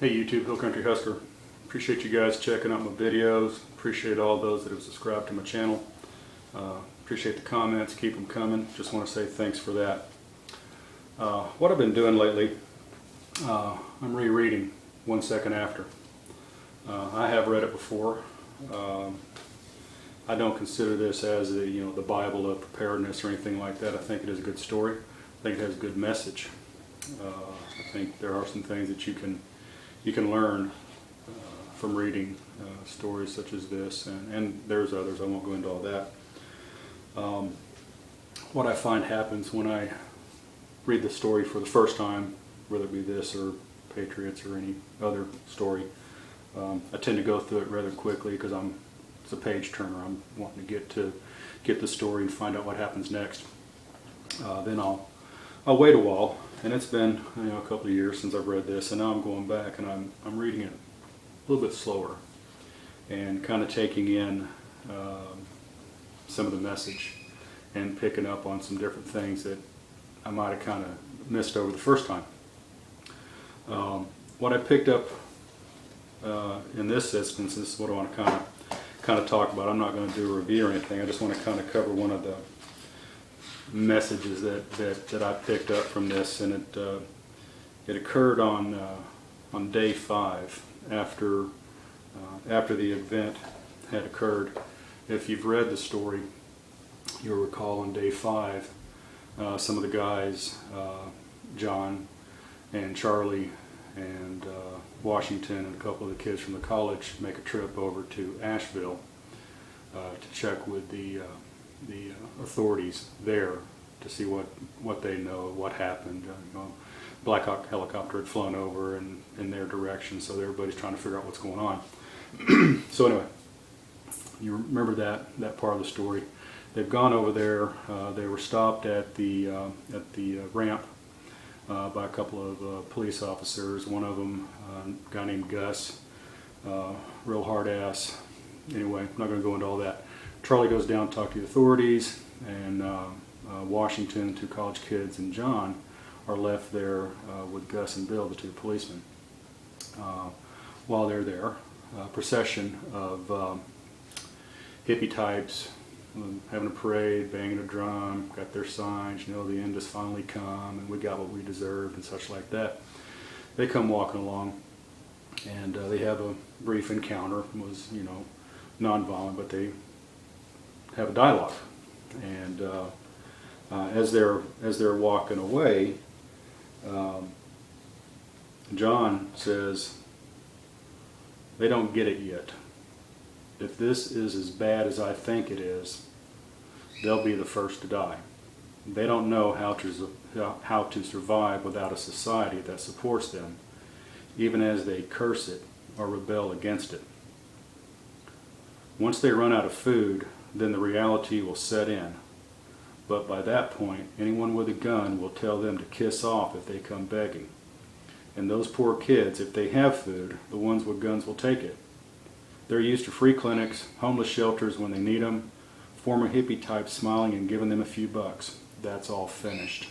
Hey YouTube, Hill Country Husker. Appreciate you guys checking out my videos. Appreciate all those that have subscribed to my channel. Appreciate the comments, keep them coming. Just want to say thanks for that. What I've been doing lately, I'm rereading 1 Second After. I have read it before. I don't consider this as the Bible of preparedness or anything like that. I think it is a good story. I think it has a good message. I think there are some things that you can learn from reading stories such as this, and there's others. I won't go into all that. What I find happens when I read the story for the first time, whether it be this or Patriots or any other story, I tend to go through it rather quickly because it's a page turner. I'm wanting to get the story and find out what happens next. Then I'll wait a while, and it's been a couple of years since I've read this, and now I'm going back and I'm reading it a little bit slower and kind of taking in some of the message and picking up on some different things that I might have kind of missed over the first time. What I picked up in this instance is what I want to kind of talk about. I'm not going to do a review or anything. I just want to kind of cover one of the messages that I picked up from this, and it occurred on day 5 after the event had occurred. If you've read the story, you'll recall on day 5 some of the guys, John and Charlie and Washington and a couple of the kids from the college, make a trip over to Asheville to check with the authorities there to see what they know, what happened. Black Hawk helicopter had flown over in their direction, so everybody's trying to figure out what's going on. So anyway, you remember that part of the story. They've gone over there. They were stopped at the ramp by a couple of police officers. One of them, a guy named Gus, real hard ass. Anyway, I'm not going to go into all that. Charlie goes down to talk to the authorities, and Washington, 2 college kids, and John are left there with Gus and Bill, the 2 policemen. While they're there, a procession of hippie types having a parade, banging a drum, got their signs, the end has finally come, and we got what we deserved, and such like that. They come walking along, and they have a brief encounter. It was, non-violent, but they have a dialogue. And as they're walking away, John says, "They don't get it yet. If this is as bad as I think it is, they'll be the first to die. They don't know how to survive without a society that supports them, even as they curse it or rebel against it. Once they run out of food, then the reality will set in. But by that point, anyone with a gun will tell them to kiss off if they come begging. And those poor kids, if they have food, the ones with guns will take it. They're used to free clinics, homeless shelters when they need them, former hippie types smiling and giving them a few bucks. That's all finished.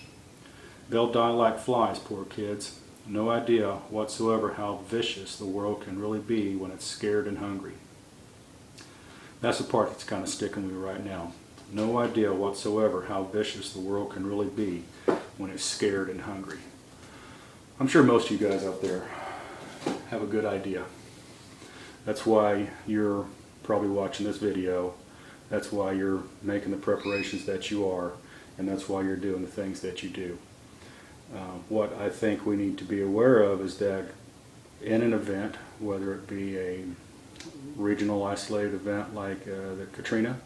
They'll die like flies, poor kids. No idea whatsoever how vicious the world can really be when it's scared and hungry." That's the part that's kind of sticking with me right now. No idea whatsoever how vicious the world can really be when it's scared and hungry. I'm sure most of you guys out there have a good idea. That's why you're probably watching this video. That's why you're making the preparations that you are, and that's why you're doing the things that you do. What I think we need to be aware of is that in an event, whether it be a regional isolated event like the Katrina,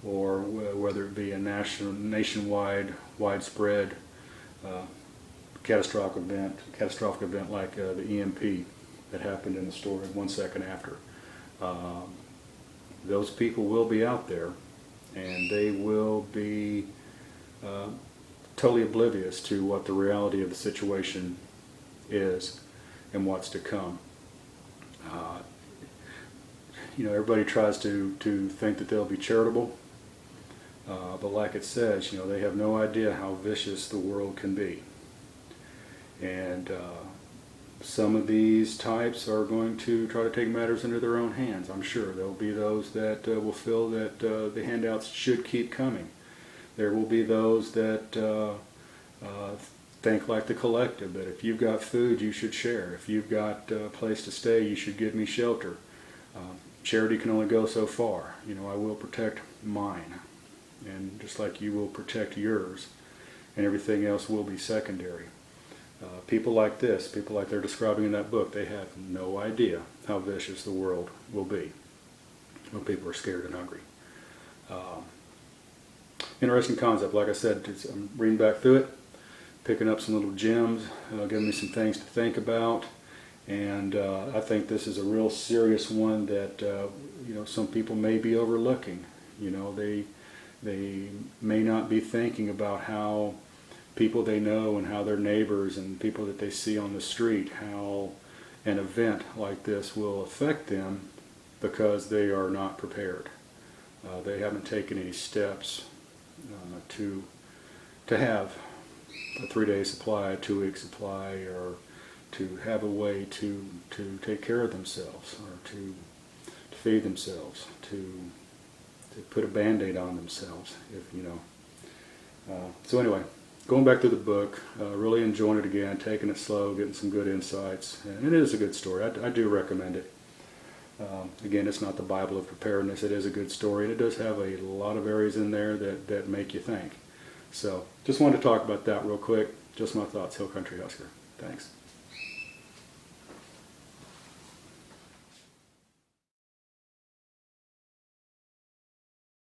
or whether it be a nationwide, widespread catastrophic event like the EMP that happened in the story 1 Second After. Those people will be out there, and they will be totally oblivious to what the reality of the situation is and what's to come. Everybody tries to think that they'll be charitable, but like it says, they have no idea how vicious the world can be. And Some of these types are going to try to take matters into their own hands. I'm sure there will be those that will feel that the handouts should keep coming. There will be those that think like the collective, that if you've got food, you should share. If you've got a place to stay, you should give me shelter. Charity can only go so far. You know, I will protect mine, and just like you will protect yours, and everything else will be secondary. People like this, people like they're describing in that book, they have no idea how vicious the world will be when people are scared and hungry. Interesting concept. Like I said, I'm reading back through it, picking up some little gems, giving me some things to think about, and I think this is a real serious one that you know, some people may be overlooking. You know, they may not be thinking about how people they know and how their neighbors and people that they see on the street, how an event like this will affect them because they are not prepared. They haven't taken any steps to have a 3-day supply, a 2-week supply, or to have a way to take care of themselves, or to feed themselves, to put a Band-Aid on themselves, if you know. So anyway, going back to the book, really enjoying it again, taking it slow, getting some good insights, and it is a good story. I do recommend it. Again, it's not the Bible of preparedness. It is a good story, and it does have a lot of areas in there that make you think. So just wanted to talk about that real quick. Just my thoughts, Hill Country Husker. Thanks.